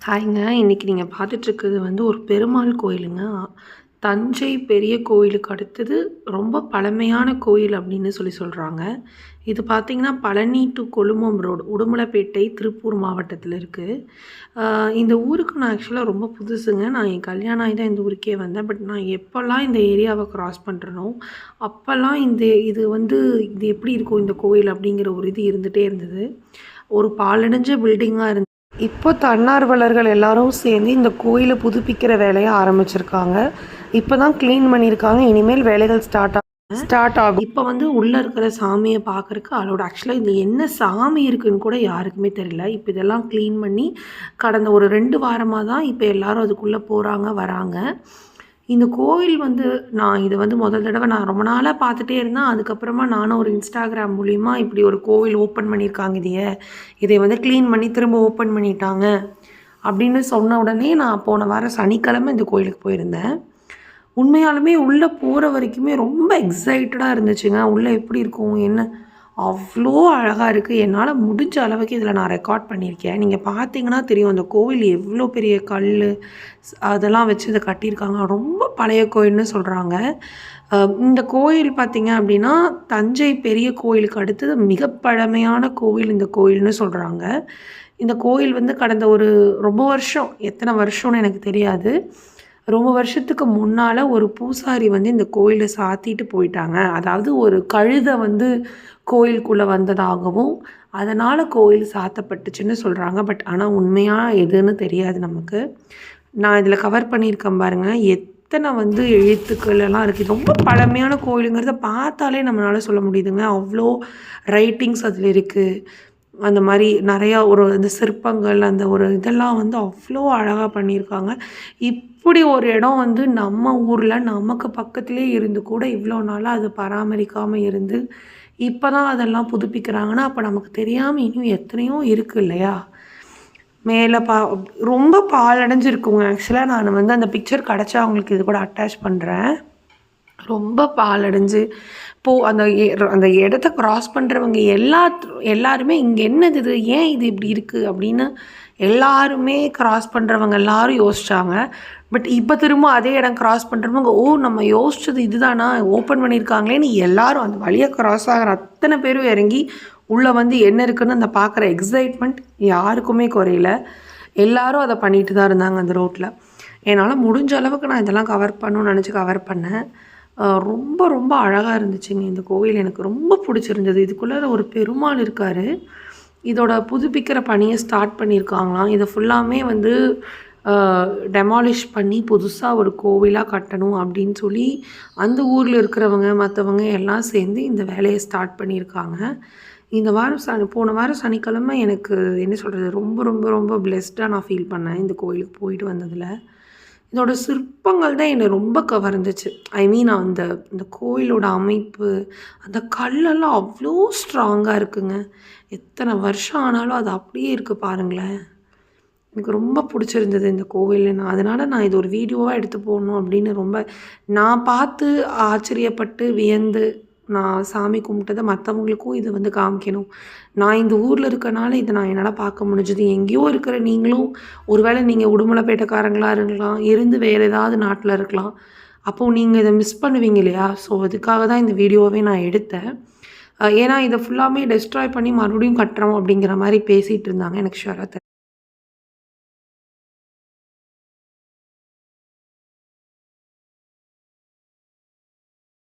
ஹாய்ங்க. இன்னைக்கு நீங்க பார்த்துட்ருக்கிறது வந்து ஒரு பெருமாள் கோயிலுங்க. தஞ்சை பெரிய கோயிலுக்கு அடுத்தது ரொம்ப பழமையான கோயில் அப்படின்னு சொல்றாங்க. இது பார்த்தீங்கன்னா, பழனி டூ கொல்லுமம் ரோடு, உடுமலைப்பேட்டை, திருப்பூர் மாவட்டத்தில இருக்கு. இந்த ஊருக்கு நான் ஆக்சுவலா ரொம்ப புதுசுங்க. நான் என் கல்யாணம் ஆகி தான் இந்த ஊருக்கே வந்தேன். பட் நான் எப்போல்லாம் இந்த ஏரியாவ கிராஸ் பண்ணுறேனோ, அப்போல்லாம் இது எப்படி இருக்கும் இந்த கோயில் அப்படிங்கிற ஒரு இது இருந்துகிட்டே இருந்தது. ஒரு பாழடைஞ்ச பில்டிங்கா இருந்தது. இப்போ தன்னார்வலர்கள் எல்லாரும் சேர்ந்து இந்த கோயிலை புதுப்பிக்கிற வேலையை ஆரம்பிச்சிருக்காங்க. இப்போ தான் க்ளீன் பண்ணியிருக்காங்க. இனிமேல் வேலைகள் ஸ்டார்ட் ஆகும். இப்போ வந்து உள்ளே இருக்கிற சாமியை பார்க்குறக்கு ஆக்சுவலாக இதில் என்ன சாமி இருக்குன்னு கூட யாருக்குமே தெரியல. இப்போ இதெல்லாம் க்ளீன் பண்ணி கடந்த ஒரு 2 வாரமாக தான் இப்போ எல்லாரும் அதுக்குள்ளே போகிறாங்க, வராங்க. இந்த கோவில் வந்து நான் இது வந்து முதல் தடவை நான் ரொம்ப நாளாக பார்த்துட்டே இருந்தேன். அதுக்கப்புறமா நானும் ஒரு இன்ஸ்டாகிராம் மூலிமா இப்படி ஒரு கோவில் ஓப்பன் பண்ணியிருக்காங்க இதை வந்து க்ளீன் பண்ணி திரும்ப ஓப்பன் பண்ணிட்டாங்க அப்படின்னு சொன்ன உடனே நான் போன வாரம் சனிக்கிழமை இந்த கோயிலுக்கு போயிருந்தேன். உண்மையாலுமே உள்ளே போகிற வரைக்குமே ரொம்ப எக்ஸைட்டடாக இருந்துச்சுங்க. உள்ளே எப்படி இருக்கும் என்ன அவ்வளோ அழகாக இருக்குது. என்னால் முடிஞ்ச அளவுக்கு இதில் நான் ரெக்கார்ட் பண்ணியிருக்கேன். நீங்கள் பார்த்தீங்கன்னா தெரியும் அந்த கோவில் எவ்வளோ பெரிய கல் அதெல்லாம் வச்சு இதை கட்டியிருக்காங்க. ரொம்ப பழைய கோயில்னு சொல்கிறாங்க. இந்த கோயில் பார்த்திங்க அப்படின்னா தஞ்சை பெரிய கோயிலுக்கு அடுத்தது மிக பழமையான கோவில் இந்த கோயில்னு சொல்கிறாங்க. இந்த கோயில் வந்து கடந்த ஒரு ரொம்ப வருஷம், எத்தனை வருஷம்னு எனக்கு தெரியாது, ரொம்ப வருஷத்துக்கு முன்னால் ஒரு பூசாரி வந்து இந்த கோயிலை சாத்திட்டு போயிட்டாங்க. அதாவது ஒரு கழுதை வந்து கோயிலுக்குள்ளே வந்ததாகவும் அதனால் கோயில் சாத்தப்பட்டுச்சுன்னு சொல்கிறாங்க. பட் ஆனால் உண்மையாக எதுன்னு தெரியாது நமக்கு. நான் இதில் கவர் பண்ணியிருக்கேன் பாருங்கள், எத்தனை வந்து எழுத்துக்கள் எல்லாம் இருக்குது. ரொம்ப பழமையான கோயிலுங்கிறத பார்த்தாலே நம்மளால் சொல்ல முடியுதுங்க. அவ்வளோ ரைட்டிங்ஸ் அதில் இருக்குது. அந்த மாதிரி நிறையா அந்த சிற்பங்கள் அந்த ஒரு இதெல்லாம் வந்து அவ்வளோ அழகாக பண்ணியிருக்காங்க. இப்படி ஒரு இடம் வந்து நம்ம ஊரில் நமக்கு பக்கத்துலேயே இருந்து கூட இவ்வளோ நாளாக அது பராமரிக்காமல் இருந்து இப்போ தான் அதெல்லாம் புதுப்பிக்கிறாங்கன்னா அப்போ நமக்கு தெரியாமல் இன்னும் எத்தனையோ இருக்குது இல்லையா? மேலே ரொம்ப பாழடைஞ்சிருக்குங்க. ஆக்சுவலாக நான் வந்து அந்த பிக்சர் கிடச்சா அவங்களுக்கு இது கூட அட்டாச் பண்ணுறேன். ரொம்ப பாழடைஞ்சு அந்த இடத்த கிராஸ் பண்ணுறவங்க எல்லாருமே இங்கே என்னது இது, ஏன் இது இப்படி இருக்குது அப்படின்னு எல்லாருமே கிராஸ் பண்ணுறவங்க எல்லாரும் யோசிச்சாங்க. பட் இப்போ திரும்ப அதே இடம் கிராஸ் பண்ணுறவங்க நம்ம யோசிச்சது இதுதானா, ஓப்பன் பண்ணியிருக்காங்களேன்னு எல்லாரும் அந்த வழியை கிராஸ் ஆகிற அத்தனை பேரும் இறங்கி உள்ளே வந்து என்ன இருக்குன்னு அந்த பார்க்குற எக்ஸைட்மெண்ட் யாருக்குமே குறையல. எல்லாரும் அதை பண்ணிட்டு தான் இருந்தாங்க அந்த ரோட்டில். என்னால் முடிஞ்ச அளவுக்கு நான் இதெல்லாம் கவர் பண்ணணும்னு நினச்சி கவர் பண்ணேன். ரொம்ப ரொம்ப அழகாக இருந்துச்சுங்க இந்த கோவில். எனக்கு ரொம்ப பிடிச்சிருந்தது. இதுக்குள்ளே ஒரு பெருமாள் இருக்கார். இதோட புதுப்பிக்கிற பணியை ஸ்டார்ட் பண்ணியிருக்காங்களாம். இதை ஃபுல்லாமே வந்து டெமாலிஷ் பண்ணி புதுசாக ஒரு கோவிலாக கட்டணும் அப்படின்னு சொல்லி அந்த ஊரில் இருக்கிறவங்க மற்றவங்க எல்லாம் சேர்ந்து இந்த வேலையை ஸ்டார்ட் பண்ணியிருக்காங்க. இந்த வாரம் போன வாரம் சனிக்கிழமை எனக்கு என்ன சொல்கிறது, ரொம்ப ரொம்ப ரொம்ப பிளெஸ்டாக நான் ஃபீல் பண்ணேன் இந்த கோயிலுக்கு போயிட்டு வந்ததில். இதோட சிற்பங்கள் தான் என்னை ரொம்ப கவர்ந்துச்சு. அந்த கோயிலோட அமைப்பு, அந்த கல்லெல்லாம் அவ்வளோ ஸ்ட்ராங்காக இருக்குங்க. எத்தனை வருஷம் ஆனாலும் அது அப்படியே இருக்குது பாருங்களேன். எனக்கு ரொம்ப பிடிச்சிருந்தது இந்த கோவில். அதனால் நான் இது ஒரு வீடியோவாக எடுத்து போடணும் அப்படின்னு நான் பார்த்து ஆச்சரியப்பட்டு வியந்து நான் சாமி கும்பிட்டதை மற்றவங்களுக்கும் இது வந்து காமிக்கணும். நான் இந்த ஊரில் இருக்கனால இதை நான் என்னால் பார்க்க முடிஞ்சது. எங்கேயோ இருக்கிற நீங்களும் ஒருவேளை நீங்கள் உடுமலைப்பேட்டைக்காரங்களாக இருக்கலாம், இருந்து வேறு ஏதாவது நாட்டில் இருக்கலாம். அப்போது நீங்கள் இதை மிஸ் பண்ணுவீங்க இல்லையா? ஸோ அதுக்காக தான் இந்த வீடியோவே நான் எடுத்தேன். ஏன்னா இதை ஃபுல்லாமே டெஸ்ட்ராய் பண்ணி மறுபடியும் கட்டுறோம் அப்படிங்கிற மாதிரி பேசிகிட்டு இருந்தாங்க. எனக்கு ஷுவராக